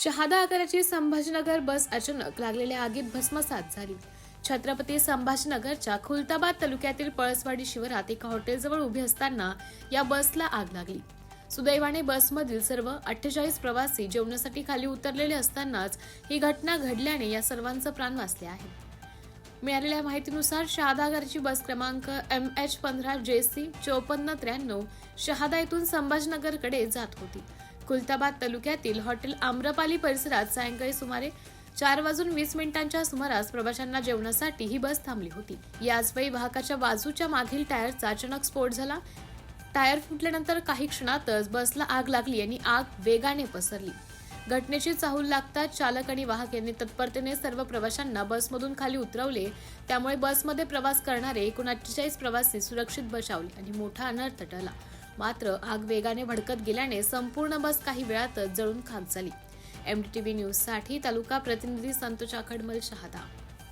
शहादा आगाराची संभाजीनगर बस अचानक लागलेल्या आगीत भस्मसात झाली। छत्रपती संभाजीनगरच्या खुलताबाद तालुक्यातील पळसवाडी शिवारात एका हॉटेलजवळ उभी असताना या बसला आग लागली। सुदैवाने बसमधील सर्व 48 प्रवासी जेवणासाठी खाली उतरलेले असतानाच ही घटना घडल्याने या सर्वांचे प्राण वाचले आहेत। मिळालेल्या माहितीनुसार शहादा आगाराची बस क्रमांक MH15JC 5493 शहादा येथून संभाजीनगरकडे जात होती। खुलताबाद तालुक्यातील हॉटेल आम्रपाली परिसरात सायंकाळी सुमारे 4:20 सुमारास प्रवाशांना जेवणासाठी ही बस थांबली होती। याच वेळी वाहकाच्या बाजूच्या मागील टायरचा अचानक स्फोट झाला। टायर फुटल्यानंतर काही क्षणातच बसला आग लागली आणि आग वेगाने पसरली। घटनेची चाहूल लागताच चालक आणि वाहक यांनी तत्परतेने सर्व प्रवाशांना बसमधून खाली उतरवले। त्यामुळे बसमध्ये प्रवास करणारे एकूण 48 प्रवासी सुरक्षित बचावले आणि मोठा अनर्थ टळला। मात्र आग वेगाने भडकत गेल्याने संपूर्ण बस काही वेळातच जळून खाक झाली। MDTV न्यूज साठी तालुका प्रतिनिधी संतोष आखडमल, शहादा।